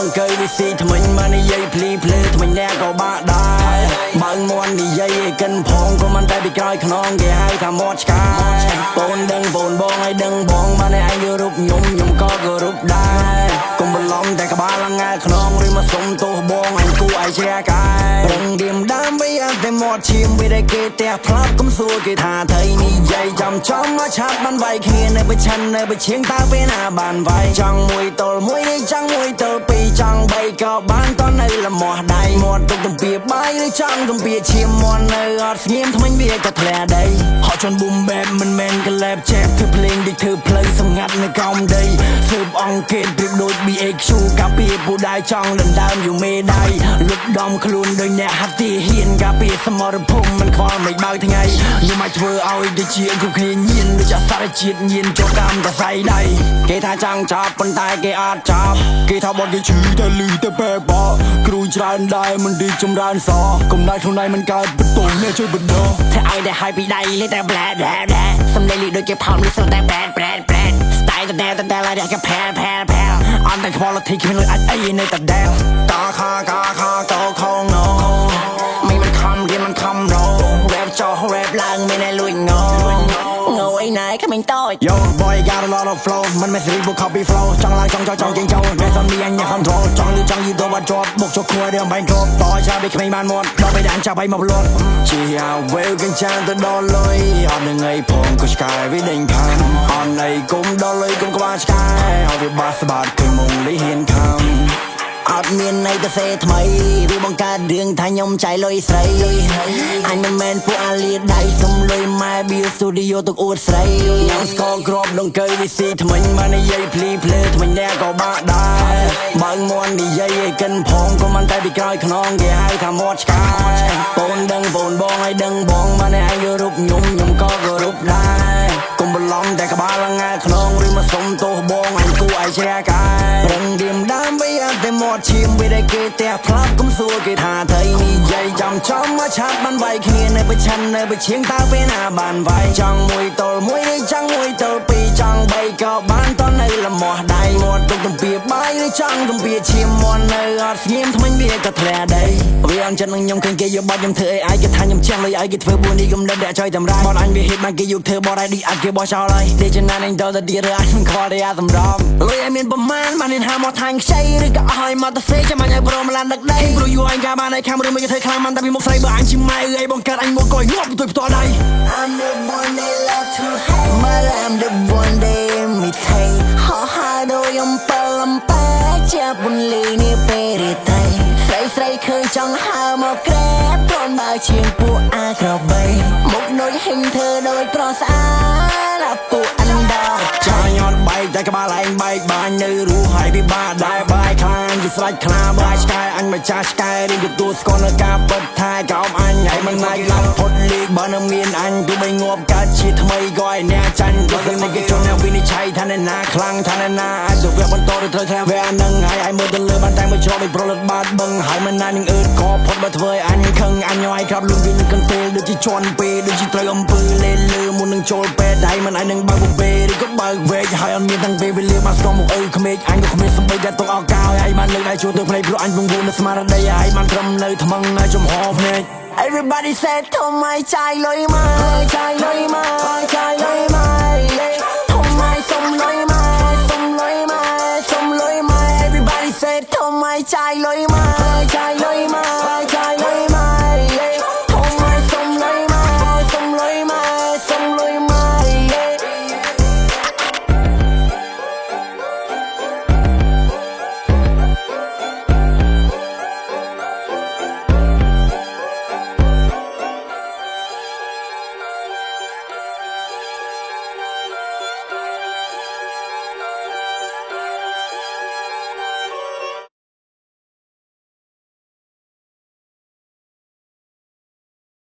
ដង្កូវវាស៊ីថ្មិញមកនិយាយភ្លីភ្លើថ្មិញអ្នកក៏បាក់ដែរបើមន់និយាយឲ្យកិនផងក៏មិនតែពីក្រោយខ្នងគេហៅថាមាត់ឆ្កែបូនដឹងបូនបងឲ្យដឹងបងបានឯងយល់រូបខ្ញុំក៏គោរពដែរកុំបន្លំតែក្បាលឡើងងាខ្នងឬមកសុំទោសបងអញគួរឲ្យជ្រះកាយប្រឹងឌៀមដាមវាតែមាត់ឈាមវាដែលគេតែផ្លាប់កុំសួរគេថាថៃនិយាយចំមកឆាប់បានវាយគ្នានៅបិឈិននៅបិឈៀងតើពេលណាបានវាយចង់មួយទល់មួយនេះចង់មួយទល់ពីរចង់បីក៏បានតនៅលមាស់ដៃមាត់ទុកទំពាបាយឬចង់ទំពាឈាមមាត់នៅអត់ស្ងៀមថ្មិញវាក៏ធ្លាដីហត់ជន់ប៊ុំបែបមិនមែនកលែបចែកធ្វើភ្លេងដូចធ្វើផ្លូវសម្ងាត់នៅកោមដីធ្វើអង្គគេប្រៀបដូច BXQ កាពីពូដៃចង់ដណ្ដើមយូមេដៃលុបដំខ្លួនដោយអ្នកហាត់ទីហ៊ានកាពីសមរភូមិមិនខ្វល់មិនបើកថ្ងៃយូមកធ្វើឲ្យដូចជាគ្រប់គ្នាញៀនដូចអសរជាតិញៀនចូលកម្មតសៃដៃគេថាចង់ចាប់ប៉ុន្តែគេអត់ចាប់គេថាបត់គេឈឺតែលឺតែបែបបគ្រូច្រើនដែរមិនឌីចម្រើនសកំណត់ខ្លួនឯងមិនកើតបន្ទោសអ្នកជួយបណ្ដោះតែឲ្យតែឲ្យពីដៃលេតែប្លែសំលេងលីដូចគេផោនវាសុទ្ធតែប្រែស្ទាយតែឲ្យតែគេផែអត់តែខ្វល់ទីគ្មានលុយអាចអីនៅតែដែលកាកោខងណូមិនខំរៀនមិនខំរោ rap ចោ rap ឡើងមានតែលួចងអីណែក្មេងតូច Yo boy got a lot of flow មិនមែន serial copy flow ចង់ឡើងចង់ចង់ជាងចូលតែសំនៀងញ៉ាំ control ចង់លឺចង់យីទៅបាត់ជាប់បុកចូលគួររឿងបាញ់គ្រប់តោះចាំដូចក្មេងបានមាត់ដល់ពេលដានចាប់ឲ្យមកលត់ជាអាវេវកញ្ចាំទៅដល់លុយអត់នឹងអីផងក៏ឆ្កែវាដេញខាំអត់ណៃគុំដល់លុយគុំក្បាលឆ្កែឲ្យវាបាសបាត់គឺមុងលីហ៊ានខំអត់មានន័យទៅសេថ្មីវាបង្កើតរឿងថាខ្ញុំចៃលុយស្រីអញមិនមែនពួកអាលីដៃសុំលុយម៉ែ Bill Studio ទុកអួតស្រីញ៉ាំស្ករក្របដង្កូវវាស៊ីថ្មិញមកនិយាយភ្លីភ្លើថ្មិញអ្នកក៏បាក់ដែរបើមន់និយាយឲ្យកិនផងក៏មិនតែពីក្រោយខ្នងគេហៅថាមាត់ឆ្កែបូនដឹងបូនបងឲ្យដឹងបងបានឯងយល់រូបខ្ញុំក៏គោរពដែរកុំបន្លំតែក្បាលឡើងងាខ្នងឬមកសុំទោសបងអញគួរឲ្យជ្រះកាយប្រឹងឌៀមដាមវាតែមាត់ឈាមវាដែលគេតែផ្លាប់កុំសួរគេថាថៃនិយាយចំមកឆាប់បានវាយគ្នានៅបិឈិននៅបិឈៀងតើពេលណាបានវាយចង់មួយទល់មួយនេះចង់មួយទល់ពីរចង់បីក៏បានតនៅលមាស់ដៃមាត់ទុកទំពាបាយឬចង់ទំពាឈាមមាត់នៅអត់ស្ងៀមថ្មិញវាក៏ធ្លាដីវាអញ្ចឹងនឹងខ្ញុំឃើញគេយកបាត់ខ្ញុំធ្វើអីគេថាខ្ញុំចាំលុយឲ្យគេធ្វើបួននេះកំដិតតែចុយតម្រាយបត់អញវាហេតុបានគេយកធ្វើបត់ឲ្យឌីអត់គេបោះចោលហើយដេចំណានអញតទៅទៀតអញខ្វល់តែអាសម្រំលុយឲ្យមានប្រមាណបានហាមកថាញ់ខ្ចីឬក៏ឲ្យមកទៅសេចាំអញឲ្យប្រមឡានដឹកដីព្រោះយូរអញកាបានឲ្យខាំរឿងមិនធ្វើខ្លាំងមិនតែពីមុខស្រីបើអញជាម៉ែអីបង្កើតអញមកក៏ញាប់ទៅផ្ទាល់ដៃ I'm the one they love to hate but I'm the one they imitate ហោហាដោយអំពើអំពែជាបុនលីនេះពេលទេស្រីឃើញចង់ហើមកក្រែព្រមបើជាងពួកអាក្របីមុខដូចហិញធ្វើដូចប្រស្អាតពួកអណ្ដោចាញ់អត់បែកតែក្បាលឯងបែកបាញ់នៅរស់ហើយពិបាកដែរបាយខ្លាញ់វាស្រេចខ្លាបាយឆ្កែអញម្ចាស់ឆ្កែរៀនទទួលស្គាល់នៅការពិតថាកោមអញហើយមិនអាចឡើងផុតលីកបើនៅមានអញទោះបីងាប់កើតជាថ្មីក៏ឲ្យអ្នកចាញ់ក៏នឹងគេជន់អ្នកវិនិច្ឆ័យថាអ្នកណាខ្លាំងថាអ្នកណាអាចទៅវាបន្តឬត្រូវថាវានឹងហើយមើលទៅលើបានតែមួយច្រកដូចប្រលឹតបាត់បឹងហើយមិនណានឹងអឺតក៏ផុតបើធ្វើឲ្យអញខឹងអញឲ្យក្រាប់លុយវិញកន្ទេលដូចជាជន់ពេលដូចជាត្រូវអំពើលេលើមុននឹងចូលពេទ្យហើយមិនឲ្យនឹងបើកបបេឬក៏បើកវែកហើយអត់មានទាំងពេលវេលាបានស្គមមកក្មេកអញក៏គ្មានសំបីតែទុកអោកោហើយបានលើកដៃជួទៅភ្នែកព្រោះអញពងវនៅស្មារតីហើយបានត្រឹមនៅថ្មឹងនៅចំហភ្នែក Everybody said ធំឲ្យចាយលុយមកចាយលុយមកចាយលុយមកធំឲ្យសុំលុយមកសុំលុយមកសុំលុយមក Everybody said ធំឲ្យចាយលុយមកចាយលុយមក